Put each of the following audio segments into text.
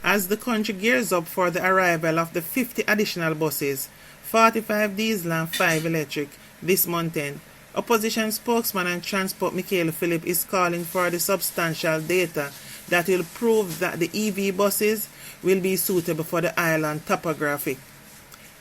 as the country gears up for the arrival of the 50 additional buses, 45 diesel and 5 electric, this month end. Opposition spokesman and Transport Michael Phillip is calling for the substantial data that will prove that the EV buses will be suitable for the island topography.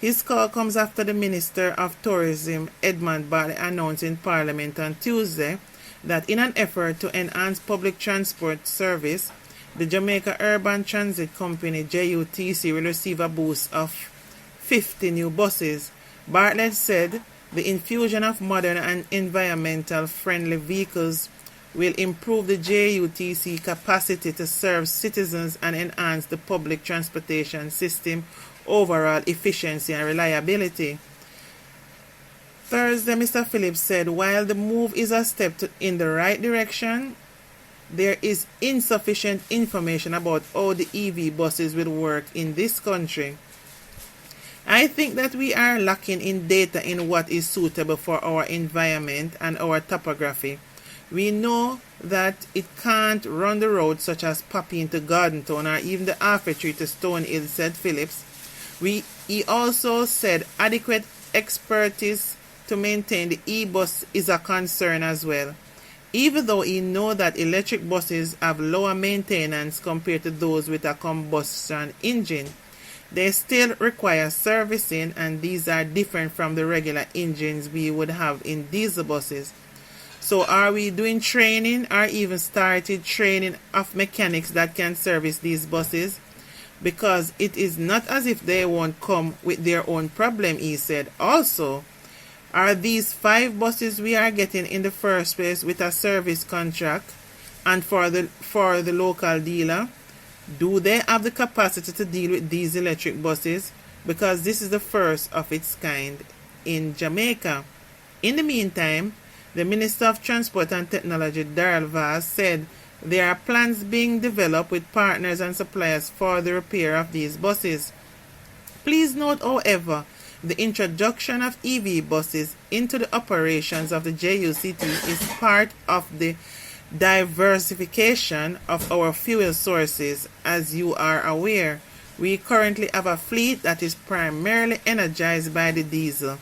His call comes after the Minister of Tourism, Edmund Bartley, announced in Parliament on Tuesday that in an effort to enhance public transport service, the Jamaica Urban Transit Company, JUTC, will receive a boost of 50 new buses. Bartlett said the infusion of modern and environmental-friendly vehicles will improve the JUTC capacity to serve citizens and enhance the public transportation system overall efficiency and reliability. Thursday, Mr. Phillips said while the move is a step in the right direction, there is insufficient information about how the EV buses will work in this country. I think that we are lacking in data in what is suitable for our environment and our topography. We know that it can't run the roads such as Poppy into Gardentown or even the halfway tree to Stonehill, said Phillips. He also said adequate expertise to maintain the e-bus is a concern as well. Even though he knows that electric buses have lower maintenance compared to those with a combustion engine, they still require servicing, and these are different from the regular engines we would have in diesel buses. So are we doing training or even started training of mechanics that can service these buses? Because it is not as if they won't come with their own problem, he said. Also, are these 5 buses we are getting in the first place with a service contract and for the local dealer? Do they have the capacity to deal with these electric buses? Because this is the first of its kind in Jamaica. In the meantime, the Minister of Transport and Technology, Darrell Vaz, said there are plans being developed with partners and suppliers for the repair of these buses. Please note, however, the introduction of EV buses into the operations of the JUCT is part of the diversification of our fuel sources. As you are aware, we currently have a fleet that is primarily energized by the diesel.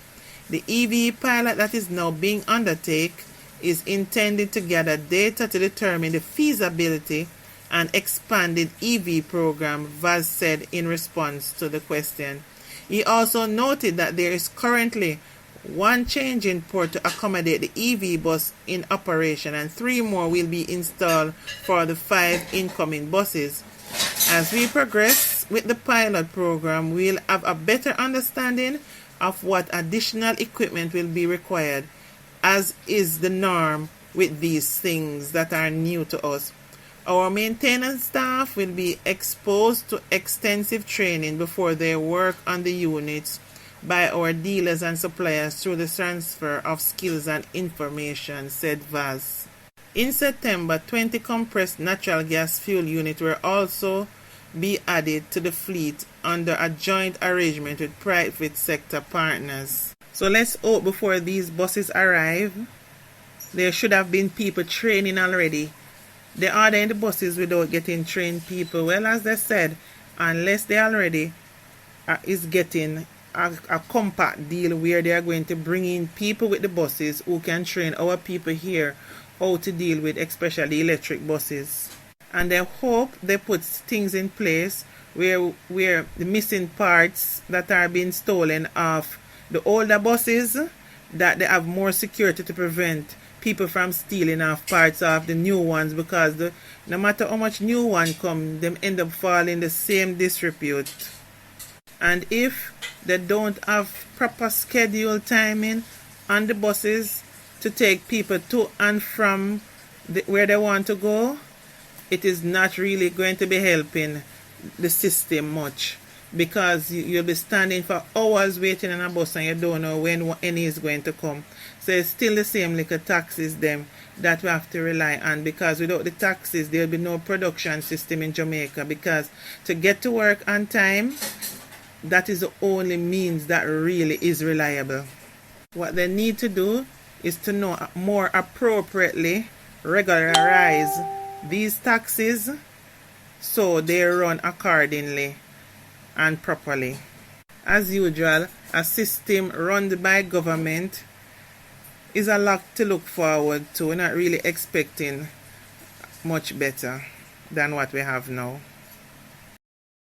The EV pilot that is now being undertaken is intended to gather data to determine the feasibility and expanded EV program, Vaz said in response to the question. He also noted that there is currently 1 changing port to accommodate the EV bus in operation, and 3 more will be installed for the 5 incoming buses. As we progress with the pilot program, we'll have a better understanding of what additional equipment will be required, as is the norm with these things that are new to us. Our maintenance staff will be exposed to extensive training before they work on the units by our dealers and suppliers through the transfer of skills and information, said Vaz. In September, 20 compressed natural gas fuel units will also be added to the fleet under a joint arrangement with private sector partners. So let's hope before these buses arrive, there should have been people training already. They are in the buses without getting trained people. Well, as they said, unless they already is getting a compact deal where they are going to bring in people with the buses who can train our people here how to deal with especially electric buses. And I hope they put things in place where the missing parts that are being stolen off the older buses, that they have more security to prevent people from stealing off parts of the new ones, because no matter how much new one come, them end up falling the same disrepute. And if they don't have proper schedule timing on the buses to take people to and from where they want to go, it is not really going to be helping the system much, because you'll be standing for hours waiting on a bus and you don't know when any is going to come. So it's still the same little taxes them that we have to rely on, because without the taxes there'll be no production system in Jamaica, because to get to work on time, that is the only means that really is reliable. What they need to do is to know more appropriately regularize these taxes so they run accordingly and properly. As usual, a system run by government is a lot to look forward to. We're not really expecting much better than what we have now.